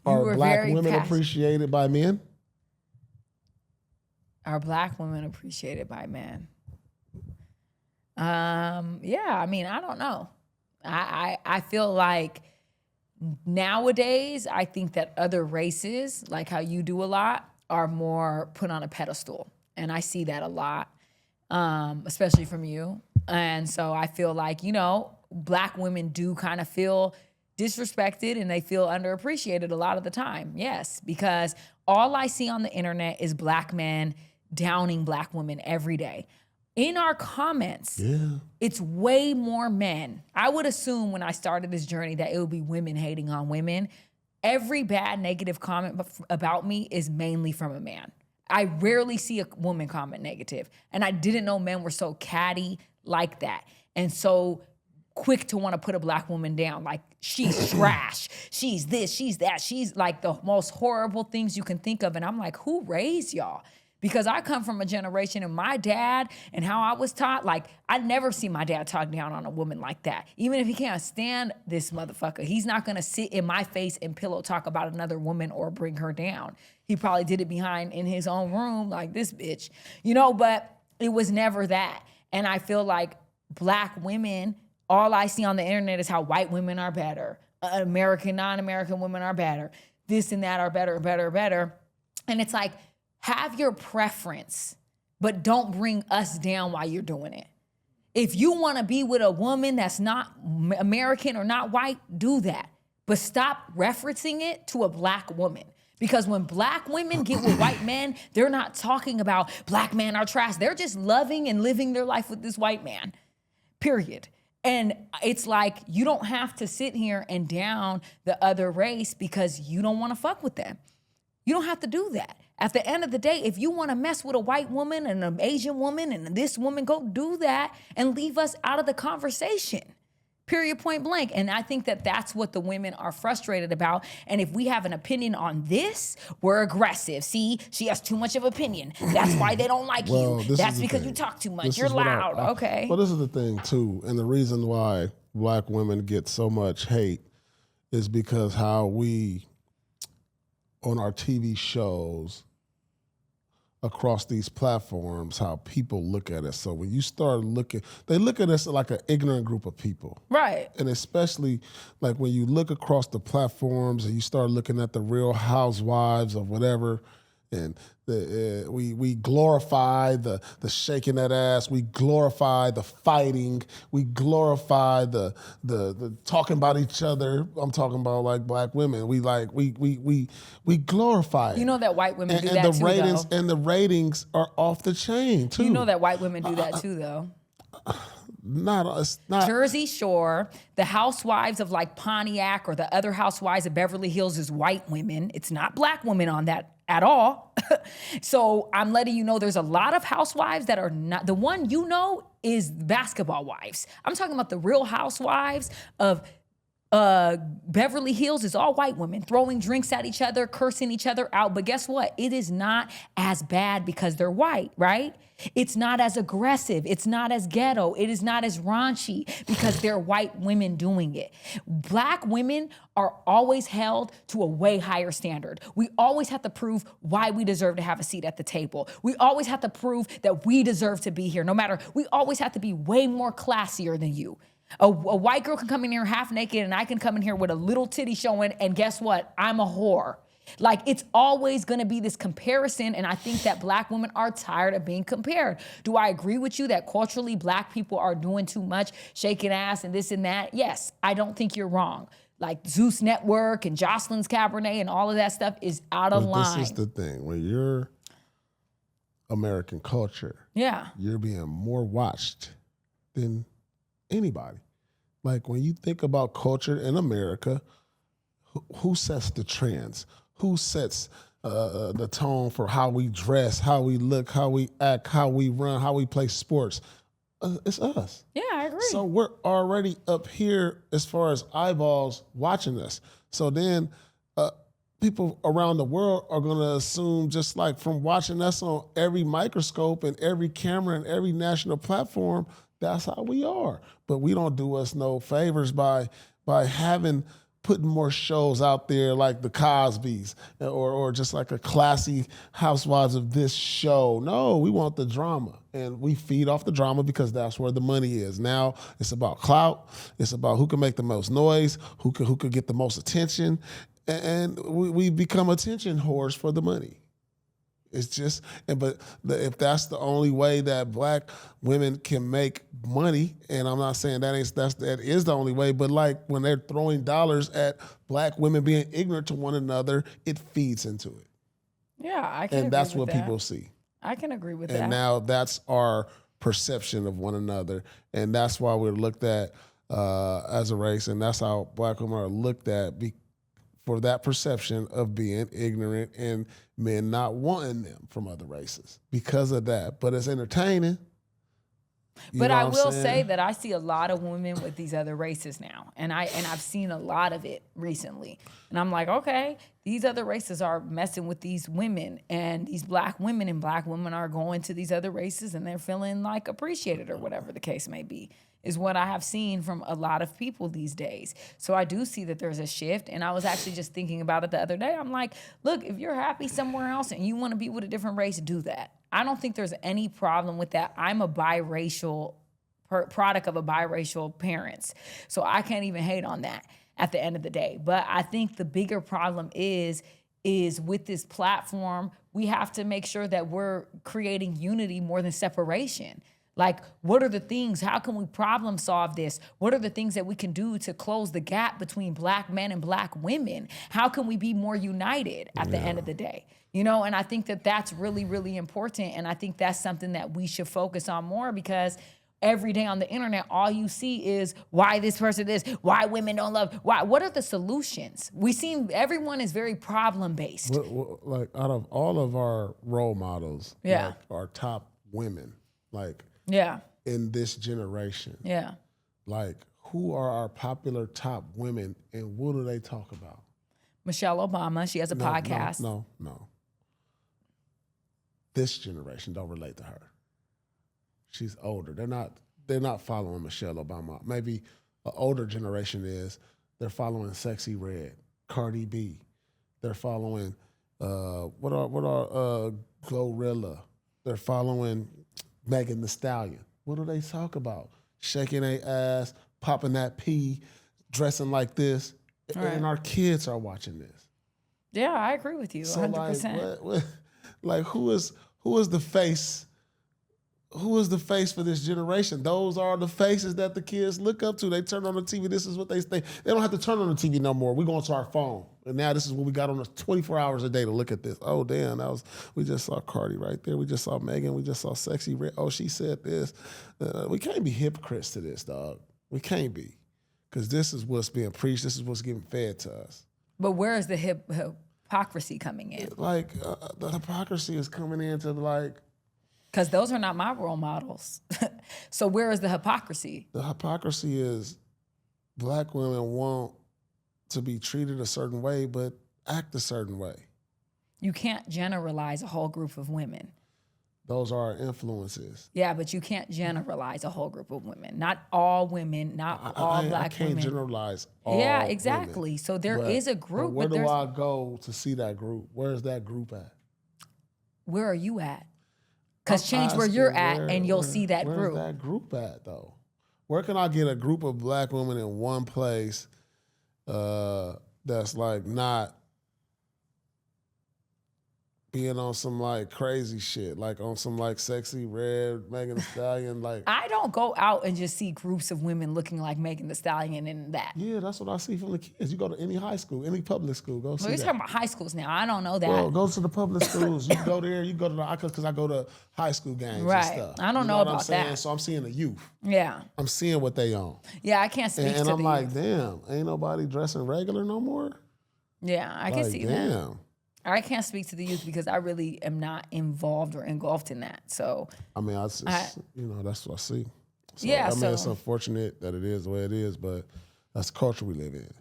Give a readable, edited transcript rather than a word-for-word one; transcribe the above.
Are black women appreciated by men? Are black women appreciated by men? Yeah, I mean, I don't know. I feel like nowadays, I think that other races, like how you do a lot, are more put on a pedestal. And I see that a lot, especially from you. And so I feel like, you know, black women do kind of feel disrespected and they feel underappreciated a lot of the time. Yes, because all I see on the internet is black men downing black women every day. In our comments, it's way more men. I would assume when I started this journey that it would be women hating on women. Every bad negative comment about me is mainly from a man. I rarely see a woman comment negative. And I didn't know men were so catty like that. And so quick to want to put a black woman down. Like, she's trash. She's this, she's that. She's like the most horrible things you can think of. And I'm like, who raised y'all? Because I come from a generation and my dad and how I was taught, like, I never see my dad talk down on a woman like that. Even if he can't stand this motherfucker, he's not gonna sit in my face and pillow talk about another woman or bring her down. He probably did it behind in his own room, like this bitch, you know, but it was never that. And I feel like black women, all I see on the internet is how white women are better. American, non-American women are better. This and that are better, better, better. And it's like, have your preference, but don't bring us down while you're doing it. If you want to be with a woman that's not American or not white, do that. But stop referencing it to a black woman. Because when black women get with white men, they're not talking about black men are trash. They're just loving and living their life with this white man, period. And it's like, you don't have to sit here and down the other race because you don't want to fuck with them. You don't have to do that. At the end of the day, if you want to mess with a white woman and an Asian woman and this woman, go do that and leave us out of the conversation. Period, point blank. And I think that that's what the women are frustrated about. And if we have an opinion on this, we're aggressive. See, she has too much of opinion. That's why they don't like you. That's because you talk too much. You're loud. Okay. Well, this is the thing, too. And the reason why black women get so much hate is because how we, on our TV shows, across these platforms, how people look at us. So when you start looking, they look at us like an ignorant group of people. Right. And especially like when you look across the platforms and you start looking at the Real Housewives of whatever, and we glorify the shaking that ass. We glorify the fighting. We glorify the talking about each other. I'm talking about like black women. We glorify it. You know that white women do that too, though. And the ratings are off the chain too. You know that white women do that too, though. It's not Jersey Shore, the housewives of like Pontiac or the other housewives of Beverly Hills is white women. It's not black women on that at all. So I'm letting you know there's a lot of housewives that are not, the one you know is basketball wives. I'm talking about the Real Housewives of Beverly Hills is all white women throwing drinks at each other, cursing each other out. But guess what? It is not as bad because they're white, right? It's not as aggressive. It's not as ghetto. It is not as raunchy because they're white women doing it. Black women are always held to a way higher standard. We always have to prove why we deserve to have a seat at the table. We always have to prove that we deserve to be here. No matter, we always have to be way more classier than you. A white girl can come in here half naked and I can come in here with a little titty showing, and guess what? I'm a whore. Like, it's always gonna be this comparison, and I think that black women are tired of being compared. Do I agree with you that culturally black people are doing too much, shaking ass and this and that? Yes, I don't think you're wrong. Like Zeus Network and Jocelyn's Cabernet and all of that stuff is out of line. This is the thing. When you're American culture, you're being more watched than anybody. Like when you think about culture in America, who sets the trends? Who sets the tone for how we dress, how we look, how we act, how we run, how we play sports? It's us. Yeah, I agree. So we're already up here as far as eyeballs watching us. So then people around the world are going to assume, just like from watching us on every microscope and every camera and every national platform, that's how we are. But we don't do us no favors by having putting more shows out there like the Cosbys or just like a classy Housewives of this show. No, we want the drama. And we feed off the drama because that's where the money is. Now it's about clout. It's about who can make the most noise, who could get the most attention. And we become attention whores for the money. It's just, if that's the only way that Black women can make money, and I'm not saying that is the only way, but like when they're throwing dollars at Black women being ignorant to one another, it feeds into it. Yeah, I can. And that's what people see. I can agree with that. And now that's our perception of one another, and that's why we're looked at as a race, and that's how Black women are looked at for that perception of being ignorant and men not wanting them from other races because of that. But it's entertaining. But I will say that I see a lot of women with these other races now, and I've seen a lot of it recently. And I'm like, okay, these other races are messing with these women, and these Black women and Black women are going to these other races, and they're feeling like appreciated or whatever the case may be, is what I have seen from a lot of people these days. So I do see that there's a shift, and I was actually just thinking about it the other day. I'm like, look, if you're happy somewhere else and you want to be with a different race, do that. I don't think there's any problem with that. I'm a biracial product of a biracial parents, so I can't even hate on that at the end of the day. But I think the bigger problem is with this platform, we have to make sure that we're creating unity more than separation. Like, what are the things? How can we problem solve this? What are the things that we can do to close the gap between Black men and Black women? How can we be more united at the end of the day? You know, and I think that that's really, really important. And I think that's something that we should focus on more, because every day on the internet, all you see is why this person is, why women don't love, why. What are the solutions? Everyone is very problem-based. Like, out of all of our role models, like our top women, like in this generation, like, who are our popular top women and what do they talk about? Michelle Obama, she has a podcast. No. This generation don't relate to her. She's older. They're not following Michelle Obama. Maybe an older generation is. They're following Sexy Red, Cardi B. They're following what are Glorilla. They're following Megan Thee Stallion. What do they talk about? Shaking their ass, popping that pee, dressing like this, and our kids are watching this. Yeah, I agree with you 100%. Like, who is the face? Who is the face for this generation? Those are the faces that the kids look up to. They turn on the TV. This is what they think. They don't have to turn on the TV no more. We go into our phone, and now this is what we got on us 24 hours a day to look at this. Oh, damn, we just saw Cardi right there. We just saw Megan. We just saw Sexy Red. Oh, she said this. We can't be hypocrites to this, dog. We can't be, because this is what's being preached. This is what's getting fed to us. But where is the hypocrisy coming in? Like, the hypocrisy is coming into, like, because those are not my role models. So where is the hypocrisy? The hypocrisy is Black women want to be treated a certain way, but act a certain way. You can't generalize a whole group of women. Those are our influences. Yeah, but you can't generalize a whole group of women. Not all women, not all Black women. I can't generalize all Yeah, exactly. Women. So there is a group. But where do I go to see that group? Where is that group at? Where are you at? Because change where you're at and you'll see that group. Where's that group at, though? Where can I get a group of Black women in one place that's like not being on some like crazy shit, like on some like Sexy Red, Megan Thee Stallion, like I don't go out and just see groups of women looking like Megan Thee Stallion and that. Yeah, that's what I see from the kids. You go to any high school, any public school, go see that. You're talking about high schools now. I don't know that. Well, go to the public schools. You go there. You go to because I go to high school games right. and stuff. I don't know about that. So I'm seeing the youth. Yeah. I'm seeing what they on. Yeah, I can't speak to the youth. And I'm like, damn, ain't nobody dressing regular no more? Yeah, I can see that. Damn. I can't speak to the youth because I really am not involved or engulfed in that. So I mean, that's what I see. So, yeah, I mean, it's unfortunate that it is the way it is, but that's the culture we live in.